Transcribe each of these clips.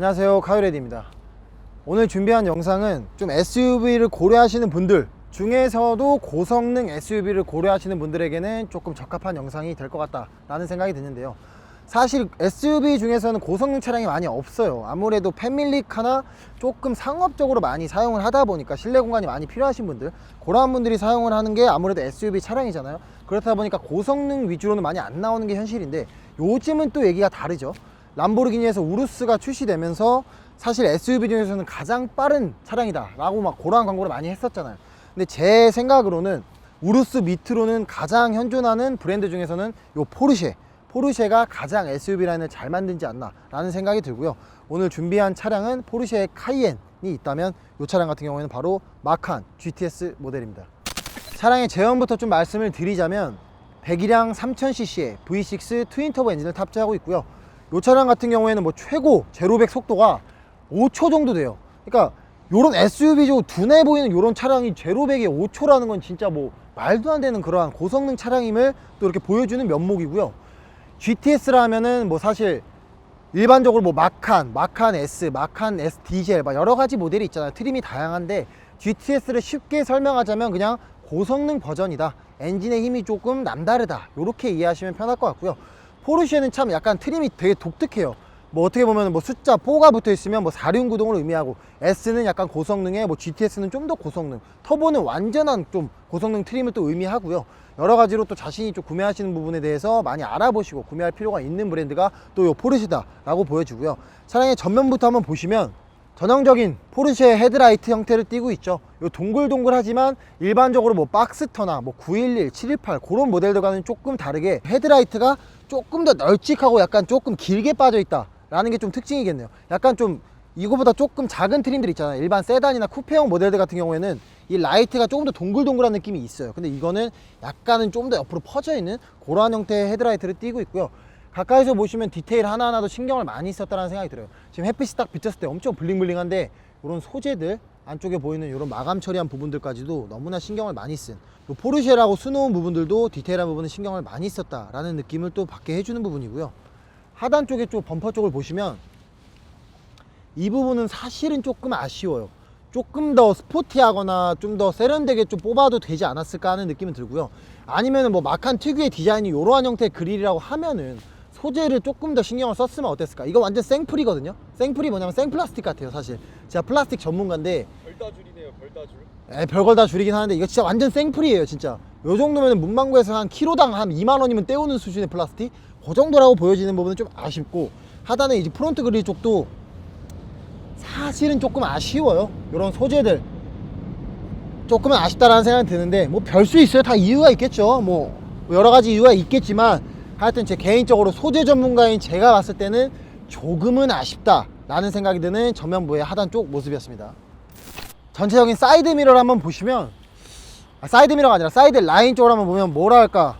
안녕하세요, 카이레디입니다. 오늘 준비한 영상은 좀 SUV를 고려하시는 분들 중에서도 고성능 SUV를 고려하시는 분들에게는 조금 적합한 영상이 될 것 같다 라는 생각이 드는데요. 사실 SUV 중에서는 고성능 차량이 많이 없어요. 아무래도 패밀리카나 조금 상업적으로 많이 사용을 하다 보니까 실내 공간이 많이 필요하신 분들, 그러한 분들이 사용을 하는 게 아무래도 SUV 차량이잖아요. 그렇다 보니까 고성능 위주로는 많이 안 나오는 게 현실인데, 요즘은 또 얘기가 다르죠. 람보르기니에서 우루스가 출시되면서 사실 SUV 중에서는 가장 빠른 차량이다 라고 막 그러한 광고를 많이 했었잖아요. 근데 제 생각으로는 우루스 밑으로는 가장 현존하는 브랜드 중에서는 요 포르쉐가 가장 SUV 라인을 잘 만든지 않나 라는 생각이 들고요. 오늘 준비한 차량은 포르쉐 카이엔이 있다면 이 차량 같은 경우에는 바로 마칸 GTS 모델입니다. 차량의 제형부터 좀 말씀을 드리자면 배기량 3000cc의 V6 트윈터보 엔진을 탑재하고 있고요. 이 차량 같은 경우에는 뭐 최고 제로백 속도가 5초 정도 돼요. 그러니까 요런 SUV 중 둔해 보이는 요런 차량이 제로백에 5초라는 건 진짜 뭐 말도 안 되는 그러한 고성능 차량임을 또 이렇게 보여주는 면목이고요. GTS라 하면은 뭐 사실 일반적으로 뭐 마칸 S, 마칸 S 디젤 막 여러 가지 모델이 있잖아요. 트림이 다양한데 GTS를 쉽게 설명하자면 그냥 고성능 버전이다, 엔진의 힘이 조금 남다르다, 이렇게 이해하시면 편할 것 같고요. 포르쉐는 참 약간 트림이 되게 독특해요. 뭐 어떻게 보면 뭐 숫자 4가 붙어 있으면 뭐 4륜구동을 의미하고, S는 약간 고성능에 뭐 GTS는 좀 더 고성능, 터보는 완전한 좀 고성능 트림을 또 의미하고요. 여러 가지로 또 자신이 좀 구매하시는 부분에 대해서 많이 알아보시고 구매할 필요가 있는 브랜드가 또 요 포르쉐다 라고 보여주고요. 차량의 전면부터 한번 보시면 전형적인 포르쉐 헤드라이트 형태를 띠고 있죠. 요 동글동글하지만 일반적으로 뭐 박스터나 뭐 911, 718 그런 모델들과는 조금 다르게 헤드라이트가 조금 더 널찍하고 약간 조금 길게 빠져 있다 라는 게 좀 특징이겠네요. 약간 좀 이거보다 조금 작은 트림들 있잖아요. 일반 세단이나 쿠페형 모델들 같은 경우에는 이 라이트가 조금 더 동글동글한 느낌이 있어요. 근데 이거는 약간은 좀 더 옆으로 퍼져 있는 그러한 형태의 헤드라이트를 띠고 있고요. 가까이서 보시면 디테일 하나하나도 신경을 많이 썼다는 생각이 들어요. 지금 햇빛이 딱 비쳤을 때 엄청 블링블링한데, 이런 소재들 안쪽에 보이는 이런 마감 처리한 부분들까지도 너무나 신경을 많이 쓴, 포르쉐라고 수놓은 부분들도 디테일한 부분은 신경을 많이 썼다라는 느낌을 또 받게 해주는 부분이고요. 하단 쪽에 좀 범퍼 쪽을 보시면 이 부분은 사실은 조금 아쉬워요. 조금 더 스포티하거나 좀 더 세련되게 좀 뽑아도 되지 않았을까 하는 느낌은 들고요. 아니면은 뭐 마칸 특유의 디자인이 이러한 형태의 그릴이라고 하면은 소재를 조금 더 신경을 썼으면 어땠을까. 이거 완전 생풀이거든요. 생풀이 뭐냐면 생플라스틱 같아요. 사실 제가 플라스틱 전문가인데 별다줄이네요. 별다줄. 별걸 다 줄이긴 하는데 이거 진짜 완전 생풀이에요. 진짜 요 정도면 문방구에서 한 키로당 한 2만원이면 때우는 수준의 플라스틱, 그 정도라고 보여지는 부분은 좀 아쉽고, 하단에 이제 프론트 그릴 쪽도 사실은 조금 아쉬워요. 이런 소재들 조금은 아쉽다라는 생각이 드는데, 뭐 별 수 있어요. 다 이유가 있겠죠. 뭐 여러 가지 이유가 있겠지만 하여튼 제 개인적으로 소재 전문가인 제가 봤을 때는 조금은 아쉽다 라는 생각이 드는 전면부의 하단 쪽 모습이었습니다. 전체적인 사이드 미러를 한번 보시면, 사이드 미러가 아니라 사이드 라인 쪽을 한번 보면 뭐랄까,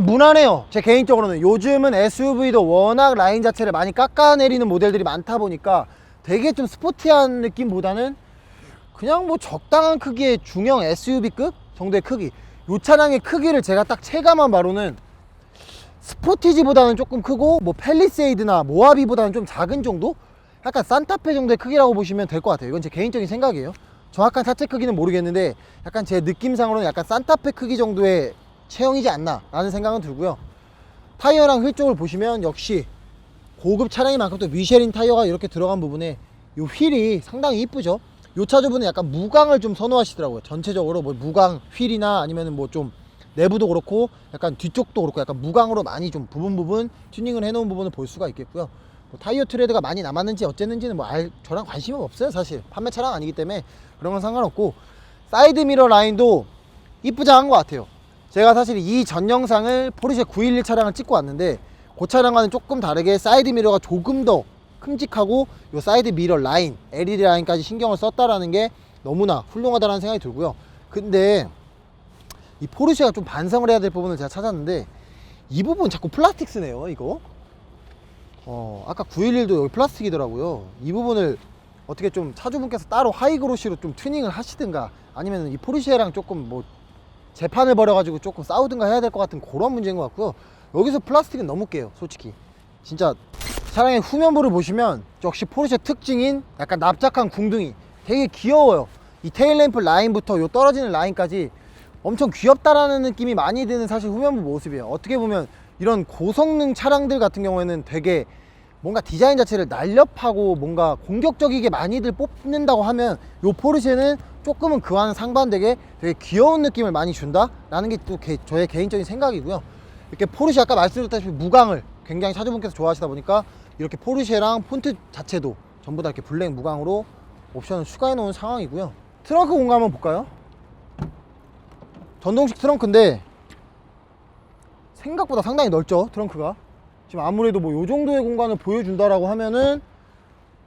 무난해요. 제 개인적으로는 요즘은 SUV도 워낙 라인 자체를 많이 깎아내리는 모델들이 많다 보니까 되게 좀 스포티한 느낌보다는 그냥 뭐 적당한 크기의 중형 SUV급 정도의 크기, 요 차량의 크기를 제가 딱 체감한 바로는 스포티지보다는 조금 크고, 뭐 팰리세이드나 모하비보다는 좀 작은 정도? 약간 산타페 정도의 크기라고 보시면 될 것 같아요. 이건 제 개인적인 생각이에요. 정확한 차체 크기는 모르겠는데 약간 제 느낌상으로는 약간 산타페 크기 정도의 체형이지 않나 라는 생각은 들고요. 타이어랑 휠 쪽을 보시면 역시 고급 차량인 만큼 또 미쉐린 타이어가 이렇게 들어간 부분에 이 휠이 상당히 이쁘죠. 이 차주분은 약간 무광을 좀 선호하시더라고요. 전체적으로 뭐 무광 휠이나 아니면 뭐 좀 내부도 그렇고 약간 뒤쪽도 그렇고 약간 무광으로 많이 좀 부분 튜닝을 해놓은 부분을 볼 수가 있겠고요. 뭐 타이어 트레드가 많이 남았는지 어쨌는지는 뭐 저랑 관심은 없어요. 사실 판매 차량 아니기 때문에 그런 건 상관없고, 사이드 미러 라인도 이쁘장한 것 같아요. 제가 사실 이 전 영상을 포르쉐 911 차량을 찍고 왔는데 그 차량과는 조금 다르게 사이드 미러가 조금 더 큼직하고 요 사이드 미러 라인, LED 라인까지 신경을 썼다라는 게 너무나 훌륭하다는 생각이 들고요. 근데 이 포르쉐가 좀 반성을 해야 될 부분을 제가 찾았는데, 이 부분 자꾸 플라스틱 쓰네요. 이거 아까 911도 여기 플라스틱이더라고요. 이 부분을 어떻게 좀 차주분께서 따로 하이그로시로 좀 튜닝을 하시든가, 아니면 이 포르쉐랑 조금 뭐 재판을 벌여가지고 조금 싸우든가 해야 될 것 같은 그런 문제인 것 같고요. 여기서 플라스틱은 너무 깨요. 솔직히 진짜 차량의 후면부를 보시면 역시 포르쉐 특징인 약간 납작한 궁둥이 되게 귀여워요. 이 테일램프 라인부터 요 떨어지는 라인까지 엄청 귀엽다라는 느낌이 많이 드는 사실 후면부 모습이에요. 어떻게 보면 이런 고성능 차량들 같은 경우에는 되게 뭔가 디자인 자체를 날렵하고 뭔가 공격적이게 많이들 뽑는다고 하면 요 포르쉐는 조금은 그와는 상반되게 되게 귀여운 느낌을 많이 준다 라는 게 또 저의 개인적인 생각이고요. 이렇게 포르쉐 아까 말씀드렸다시피 무광을 굉장히 차주분께서 좋아하시다 보니까 이렇게 포르쉐랑 폰트 자체도 전부 다 이렇게 블랙 무광으로 옵션을 추가해 놓은 상황이고요. 트렁크 공간 한번 볼까요? 전동식 트렁크인데 생각보다 상당히 넓죠. 트렁크가 지금 아무래도 뭐 요 정도의 공간을 보여준다라고 하면은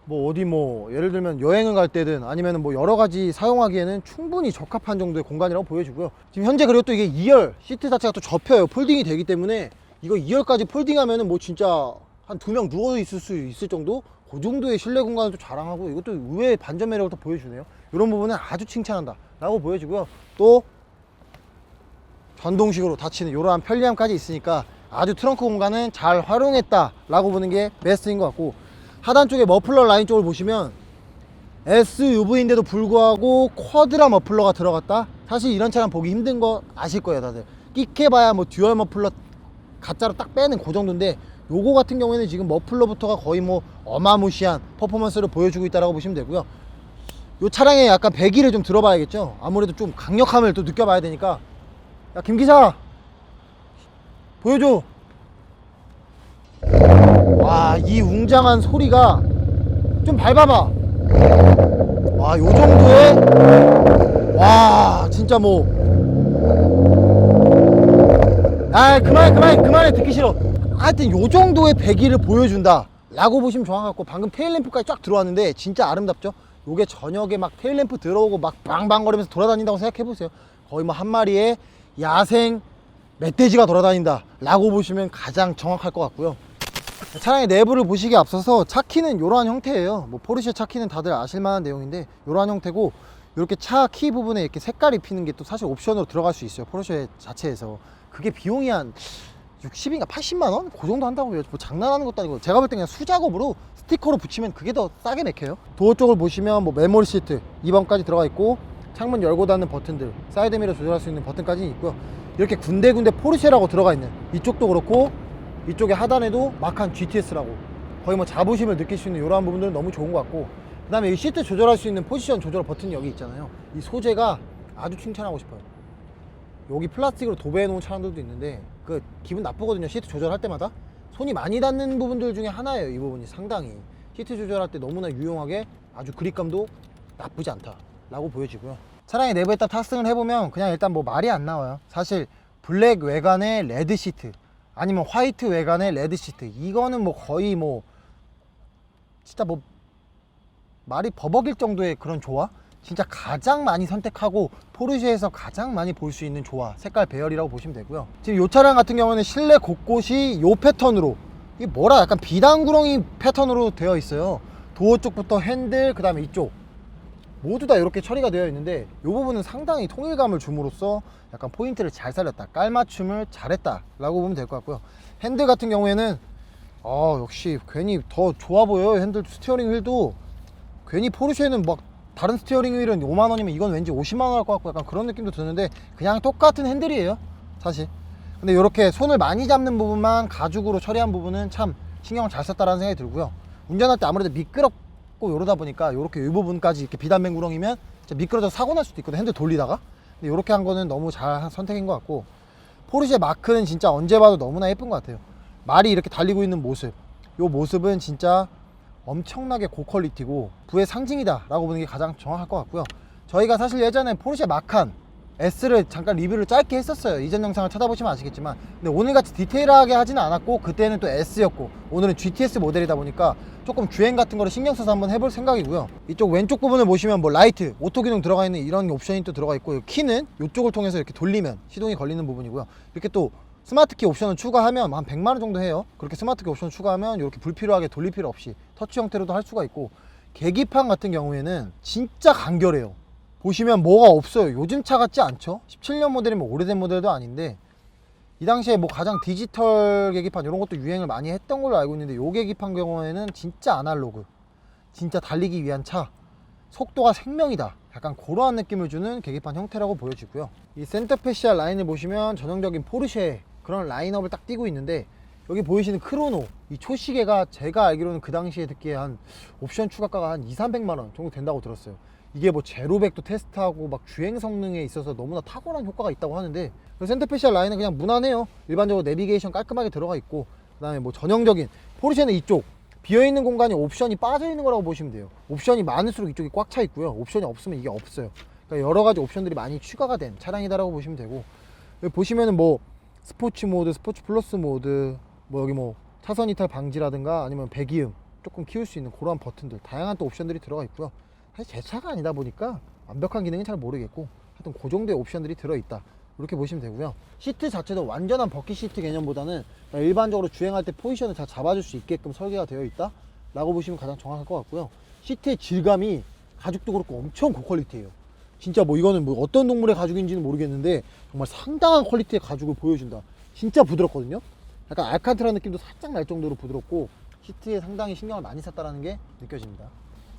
뭐 어디 뭐 예를 들면 여행을 갈 때든 아니면은 뭐 여러 가지 사용하기에는 충분히 적합한 정도의 공간이라고 보여지고요. 지금 현재 그리고 또 이게 2열 시트 자체가 또 접혀요. 폴딩이 되기 때문에 이거 2열까지 폴딩하면은 뭐 진짜 한 2명 누워 있을 수 있을 정도 그 정도의 실내 공간을 또 자랑하고 이것도 의외의 반전 매력을 또 보여주네요. 이런 부분은 아주 칭찬한다 라고 보여지고요. 또 전동식으로 닫히는 이러한 편리함까지 있으니까 아주 트렁크 공간은 잘 활용했다 라고 보는 게 베스트인 것 같고, 하단 쪽에 머플러 라인 쪽을 보시면 SUV인데도 불구하고 쿼드라 머플러가 들어갔다. 사실 이런 차량 보기 힘든 거 아실 거예요 다들. 끽해봐야 뭐 듀얼 머플러 가짜로 딱 빼는 그 정도인데, 요거 같은 경우에는 지금 머플러부터가 거의 뭐 어마무시한 퍼포먼스를 보여주고 있다고 보시면 되고요. 요 차량에 약간 배기를 좀 들어봐야겠죠. 아무래도 좀 강력함을 또 느껴봐야 되니까. 야 김기사 보여줘. 와, 이 웅장한 소리가 좀 밟아봐. 와, 요 정도의, 와 진짜 뭐, 아 그만해 듣기 싫어. 하여튼 요 정도의 배기를 보여준다 라고 보시면 정확할 것 같고, 방금 테일램프까지 쫙 들어왔는데 진짜 아름답죠. 요게 저녁에 막 테일램프 들어오고 막 방방거리면서 돌아다닌다고 생각해보세요. 거의 뭐 한 마리의 야생 멧돼지가 돌아다닌다 라고 보시면 가장 정확할 것 같고요. 차량의 내부를 보시기에 앞서서 차키는 이러한 형태예요. 뭐 포르쉐 차키는 다들 아실만한 내용인데 이러한 형태고, 이렇게 차 키 부분에 이렇게 색깔 입히는 게 또 사실 옵션으로 들어갈 수 있어요. 포르쉐 자체에서. 그게 비용이 한 60인가 80만원? 그 정도 한다고 해요. 뭐 장난하는 것도 아니고 제가 볼 때 그냥 수작업으로 스티커로 붙이면 그게 더 싸게 맥혀요. 도어 쪽을 보시면 뭐 메모리 시트 2번까지 들어가 있고, 창문 열고 닫는 버튼들, 사이드미러 조절할 수 있는 버튼까지 있고요. 이렇게 군데군데 포르쉐라고 들어가 있는 이쪽도 그렇고, 이쪽에 하단에도 마칸 GTS라고 거의 뭐 자부심을 느낄 수 있는 이러한 부분들은 너무 좋은 것 같고, 그 다음에 이 시트 조절할 수 있는 포지션 조절 버튼이 여기 있잖아요. 이 소재가 아주 칭찬하고 싶어요. 여기 플라스틱으로 도배해 놓은 차량들도 있는데 그 기분 나쁘거든요. 시트 조절할 때마다 손이 많이 닿는 부분들 중에 하나예요. 이 부분이 상당히 시트 조절할 때 너무나 유용하게 아주 그립감도 나쁘지 않다 라고 보여지고요. 차량의 내부에 딱 탑승을 해보면 그냥 일단 뭐 말이 안 나와요. 사실 블랙 외관의 레드 시트 아니면 화이트 외관의 레드 시트, 이거는 뭐 거의 뭐 진짜 뭐 말이 버벅일 정도의 그런 조화, 진짜 가장 많이 선택하고 포르쉐에서 가장 많이 볼 수 있는 조화, 색깔 배열이라고 보시면 되고요. 지금 이 차량 같은 경우는 실내 곳곳이 이 패턴으로, 이게 뭐라 약간 비단구렁이 패턴으로 되어 있어요. 도어 쪽부터 핸들, 그 다음에 이쪽 모두 다 이렇게 처리가 되어 있는데, 이 부분은 상당히 통일감을 줌으로써 약간 포인트를 잘 살렸다, 깔맞춤을 잘했다 라고 보면 될 것 같고요. 핸들 같은 경우에는 역시 괜히 더 좋아 보여요. 핸들 스티어링 휠도 괜히 포르쉐는 막 다른 스티어링 휠은 5만원이면 이건 왠지 50만원 할 것 같고 약간 그런 느낌도 드는데, 그냥 똑같은 핸들이에요 사실. 근데 이렇게 손을 많이 잡는 부분만 가죽으로 처리한 부분은 참 신경을 잘 썼다라는 생각이 들고요. 운전할 때 아무래도 미끄럽고 이러다 보니까 이렇게 이 부분까지 이렇게 비단맨 구렁이면 진짜 미끄러져서 사고 날 수도 있거든, 핸들 돌리다가. 근데 이렇게 한 거는 너무 잘 선택인 것 같고, 포르쉐 마크는 진짜 언제 봐도 너무나 예쁜 것 같아요. 말이 이렇게 달리고 있는 모습, 이 모습은 진짜 엄청나게 고퀄리티고 부의 상징이다 라고 보는 게 가장 정확할 것 같고요. 저희가 사실 예전에 포르쉐 마칸 S를 잠깐 리뷰를 짧게 했었어요. 이전 영상을 찾아보시면 아시겠지만, 근데 오늘같이 디테일하게 하지는 않았고, 그때는 또 S였고 오늘은 GTS 모델이다 보니까 조금 주행 같은 거를 신경 써서 한번 해볼 생각이고요. 이쪽 왼쪽 부분을 보시면 뭐 라이트, 오토 기능 들어가 있는 이런 옵션이 또 들어가 있고, 키는 이쪽을 통해서 이렇게 돌리면 시동이 걸리는 부분이고요. 이렇게 또 스마트키 옵션을 추가하면 한 100만원 정도 해요. 그렇게 스마트키 옵션을 추가하면 이렇게 불필요하게 돌릴 필요 없이 터치 형태로도 할 수가 있고, 계기판 같은 경우에는 진짜 간결해요. 보시면 뭐가 없어요. 요즘 차 같지 않죠? 17년 모델이면 오래된 모델도 아닌데 이 당시에 뭐 가장 디지털 계기판 이런 것도 유행을 많이 했던 걸로 알고 있는데, 요 계기판 경우에는 진짜 아날로그, 진짜 달리기 위한 차, 속도가 생명이다, 약간 그러한 느낌을 주는 계기판 형태라고 보여지고요. 이 센터페시아 라인을 보시면 전형적인 포르쉐 그런 라인업을 딱 띄고 있는데, 여기 보이시는 크로노 이 초시계가 제가 알기로는 그 당시에 듣기에 한 옵션 추가가가 한 200~300만원 정도 된다고 들었어요. 이게 뭐 제로백도 테스트하고 막 주행 성능에 있어서 너무나 탁월한 효과가 있다고 하는데, 센터페시아 라인은 그냥 무난해요. 일반적으로 내비게이션 깔끔하게 들어가 있고, 그 다음에 뭐 전형적인 포르쉐는 이쪽 비어있는 공간에 옵션이 빠져있는 거라고 보시면 돼요. 옵션이 많을수록 이쪽이 꽉 차 있고요, 옵션이 없으면 이게 없어요. 그러니까 여러가지 옵션들이 많이 추가가 된 차량이다라고 보시면 되고, 여기 보시면은 뭐 스포츠 모드, 스포츠 플러스 모드, 뭐 여기 뭐 차선 이탈 방지라든가 아니면 배기음 조금 키울 수 있는 그러한 버튼들, 다양한 또 옵션들이 들어가 있고요. 사실 제 차가 아니다 보니까 완벽한 기능은 잘 모르겠고, 하여튼 그 정도의 옵션들이 들어있다, 이렇게 보시면 되고요. 시트 자체도 완전한 버킷 시트 개념보다는 일반적으로 주행할 때 포지션을 잘 잡아줄 수 있게끔 설계가 되어 있다 라고 보시면 가장 정확할 것 같고요. 시트의 질감이 가죽도 그렇고 엄청 고퀄리티예요. 진짜 뭐 이거는 뭐 어떤 동물의 가죽인지는 모르겠는데 정말 상당한 퀄리티의 가죽을 보여준다. 진짜 부드럽거든요. 약간 알칸트라 느낌도 살짝 날 정도로 부드럽고, 시트에 상당히 신경을 많이 썼다는 게 느껴집니다.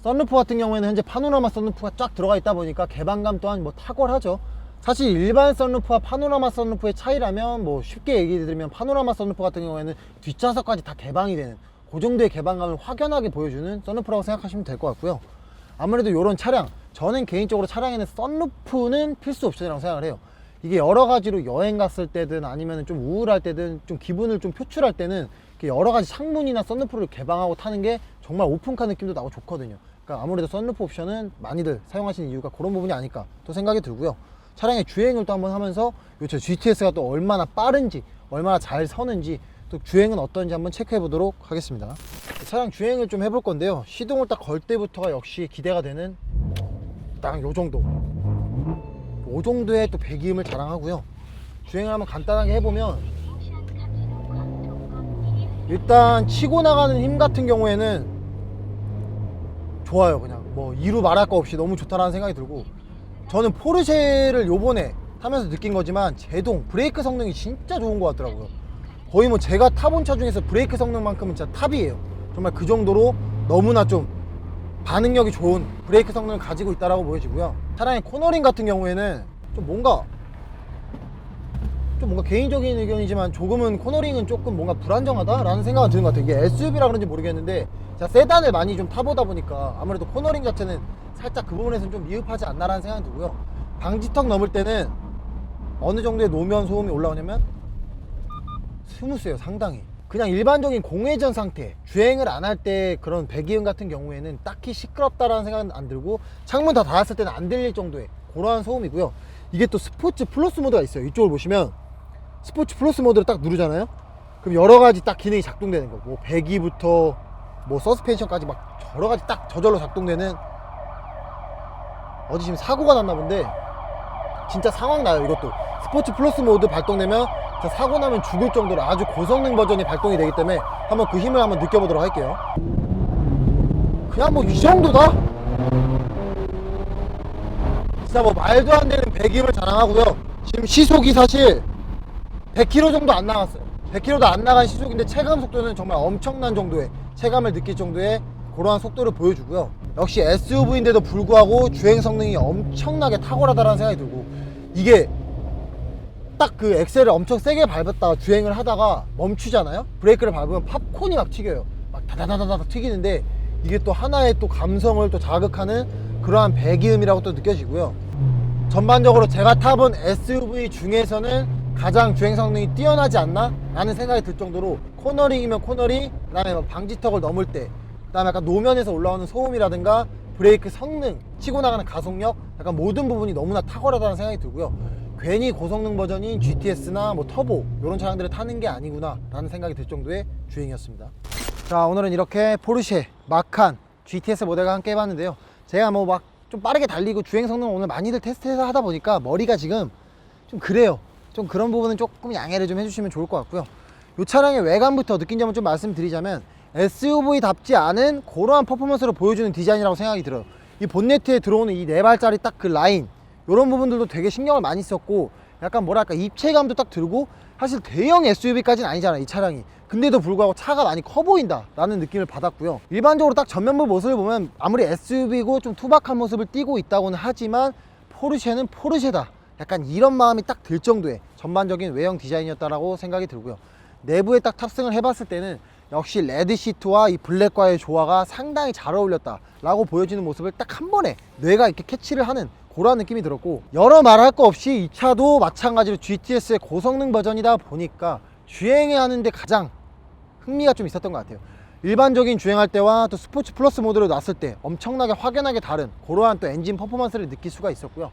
썬루프 같은 경우에는 현재 파노라마 썬루프가 쫙 들어가 있다 보니까 개방감 또한 뭐 탁월하죠. 사실 일반 썬루프와 파노라마 썬루프의 차이라면, 뭐 쉽게 얘기 드리면 파노라마 썬루프 같은 경우에는 뒷좌석까지 다 개방이 되는 그 정도의 개방감을 확연하게 보여주는 썬루프라고 생각하시면 될 것 같고요. 아무래도 이런 차량, 저는 개인적으로 차량에는 썬루프는 필수 옵션이라고 생각을 해요. 이게 여러 가지로 여행 갔을 때든 아니면 좀 우울할 때든 좀 기분을 좀 표출할 때는 여러 가지 창문이나 썬루프를 개방하고 타는 게 정말 오픈카 느낌도 나고 좋거든요. 그러니까 아무래도 썬루프 옵션은 많이들 사용하시는 이유가 그런 부분이 아닐까 또 생각이 들고요. 차량의 주행을 또 한번 하면서 저 GTS가 또 얼마나 빠른지, 얼마나 잘 서는지, 또 주행은 어떤지 한번 체크해 보도록 하겠습니다. 차량 주행을 좀 해볼 건데요. 시동을 딱 걸 때부터가 역시 기대가 되는 딱 요 정도, 요 정도의 또 배기음을 자랑하고요. 주행을 한번 간단하게 해보면, 일단 치고 나가는 힘 같은 경우에는 좋아요. 그냥 뭐 이루 말할 거 없이 너무 좋다라는 생각이 들고, 저는 포르쉐를 요번에 타면서 느낀 거지만 제동 브레이크 성능이 진짜 좋은 것 같더라고요. 거의 뭐 제가 타본 차 중에서 브레이크 성능만큼은 진짜 탑이에요. 정말 그 정도로 너무나 좀 반응력이 좋은 브레이크 성능을 가지고 있다라고 보여지고요. 차량의 코너링 같은 경우에는 좀 뭔가 개인적인 의견이지만 조금은 코너링은 조금 뭔가 불안정하다라는 생각은 드는 것 같아요. 이게 SUV라 그런지 모르겠는데, 제가 세단을 많이 좀 타보다 보니까 아무래도 코너링 자체는 살짝 그 부분에서는 좀 미흡하지 않나라는 생각이 들고요. 방지턱 넘을 때는 어느 정도의 노면 소음이 올라오냐면 스무스해요. 상당히 그냥 일반적인 공회전 상태, 주행을 안 할 때 그런 배기음 같은 경우에는 딱히 시끄럽다라는 생각은 안 들고, 창문 다 닫았을 때는 안 들릴 정도의 그러한 소음이고요. 이게 또 스포츠 플러스 모드가 있어요. 이쪽을 보시면 스포츠 플러스 모드를 딱 누르잖아요. 그럼 여러 가지 딱 기능이 작동되는 거, 뭐 배기부터 뭐 서스펜션까지 막 여러 가지 딱 저절로 작동되는, 어디 지금 사고가 났나 본데 진짜 상황 나요. 이것도 스포츠 플러스 모드 발동되면 사고 나면 죽을 정도로 아주 고성능 버전이 발동이 되기 때문에 한번 그 힘을 한번 느껴보도록 할게요. 그냥 뭐 이 정도다? 진짜 뭐 말도 안 되는 배기음을 자랑하고요. 지금 시속이 사실 100km 정도 안 나갔어요. 100km도 안 나간 시속인데 체감 속도는 정말 엄청난 정도의 체감을 느낄 정도의 그러한 속도를 보여주고요. 역시 SUV인데도 불구하고 주행 성능이 엄청나게 탁월하다는 생각이 들고, 이게 딱 그 엑셀을 엄청 세게 밟았다가 주행을 하다가 멈추잖아요. 브레이크를 밟으면 팝콘이 막 튀겨요. 막 다다다다다 튀기는데, 이게 또 하나의 또 감성을 또 자극하는 그러한 배기음이라고 또 느껴지고요. 전반적으로 제가 타본 SUV 중에서는 가장 주행 성능이 뛰어나지 않나 라는 생각이 들 정도로, 코너링이면 코너링, 그 다음에 방지턱을 넘을 때, 그 다음에 약간 노면에서 올라오는 소음이라든가 브레이크 성능, 치고 나가는 가속력, 약간 모든 부분이 너무나 탁월하다는 생각이 들고요. 괜히 고성능 버전인 GTS나 뭐 터보 이런 차량들을 타는 게 아니구나 라는 생각이 들 정도의 주행이었습니다. 자, 오늘은 이렇게 포르쉐 마칸 GTS 모델과 함께 해봤는데요. 제가 뭐 막 좀 빠르게 달리고 주행 성능 오늘 많이들 테스트해서 하다 보니까 머리가 지금 좀 그래요. 좀 그런 부분은 조금 양해를 좀 해주시면 좋을 것 같고요. 이 차량의 외관부터 느낀 점을 좀 말씀드리자면, SUV답지 않은 그러한 퍼포먼스를 보여주는 디자인이라고 생각이 들어요. 이 본네트에 들어오는 이 4발짜리 딱 그 라인, 이런 부분들도 되게 신경을 많이 썼고, 약간 뭐랄까 입체감도 딱 들고, 사실 대형 SUV까지는 아니잖아 이 차량이. 근데도 불구하고 차가 많이 커 보인다 라는 느낌을 받았고요. 일반적으로 딱 전면부 모습을 보면 아무리 SUV고 좀 투박한 모습을 띠고 있다고는 하지만 포르쉐는 포르쉐다, 약간 이런 마음이 딱 들 정도의 전반적인 외형 디자인이었다라고 생각이 들고요. 내부에 딱 탑승을 해봤을 때는 역시 레드 시트와 이 블랙과의 조화가 상당히 잘 어울렸다 라고 보여지는 모습을 딱 한 번에 뇌가 이렇게 캐치를 하는 그런 느낌이 들었고, 여러 말할 거 없이 이 차도 마찬가지로 GTS의 고성능 버전이다 보니까 주행해 하는데 가장 흥미가 좀 있었던 것 같아요. 일반적인 주행할 때와 또 스포츠 플러스 모드로 놨을 때 엄청나게 확연하게 다른 그러한 또 엔진 퍼포먼스를 느낄 수가 있었고요.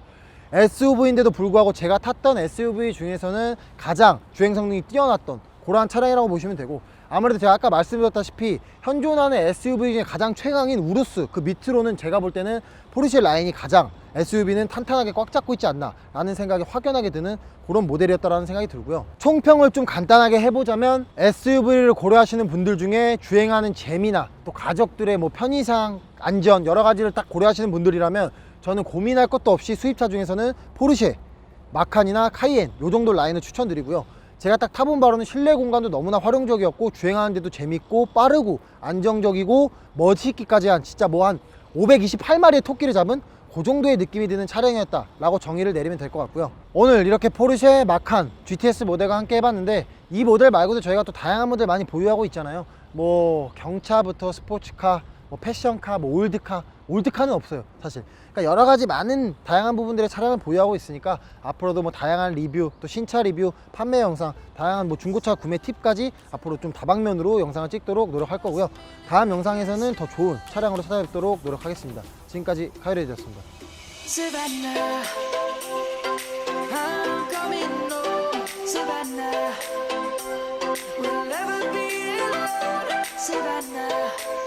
SUV인데도 불구하고 제가 탔던 SUV 중에서는 가장 주행 성능이 뛰어났던 그러한 차량이라고 보시면 되고, 아무래도 제가 아까 말씀드렸다시피 현존하는 SUV 중에 가장 최강인 우루스 그 밑으로는 제가 볼 때는 포르쉐 라인이 가장 SUV는 탄탄하게 꽉 잡고 있지 않나 라는 생각이 확연하게 드는 그런 모델이었다라는 생각이 들고요. 총평을 좀 간단하게 해보자면 SUV를 고려하시는 분들 중에 주행하는 재미나 또 가족들의 뭐 편의상, 안전 여러 가지를 딱 고려하시는 분들이라면 저는 고민할 것도 없이 수입차 중에서는 포르쉐, 마칸이나 카이엔 요 정도 라인을 추천드리고요. 제가 딱 타본 바로는 실내 공간도 너무나 활용적이었고 주행하는데도 재밌고 빠르고 안정적이고 멋있기까지 한 진짜 뭐 한 528마리의 토끼를 잡은 그 정도의 느낌이 드는 차량이었다 라고 정의를 내리면 될 것 같고요. 오늘 이렇게 포르쉐 마칸 GTS 모델과 함께 해봤는데, 이 모델 말고도 저희가 또 다양한 모델 많이 보유하고 있잖아요. 뭐 경차부터 스포츠카, 뭐 패션카, 뭐 올드카, 올드카는 없어요 사실. 그러니까 여러 가지 많은 다양한 부분들의 차량을 보유하고 있으니까 앞으로도 뭐 다양한 리뷰, 또 신차 리뷰, 판매 영상, 다양한 뭐 중고차 구매 팁까지 앞으로 좀 다방면으로 영상을 찍도록 노력할 거고요. 다음 영상에서는 더 좋은 차량으로 찾아뵙도록 노력하겠습니다. 지금까지 카이레이드였습니다. Savannah, I'm coming home, Savannah, we'll never be alone, Savannah.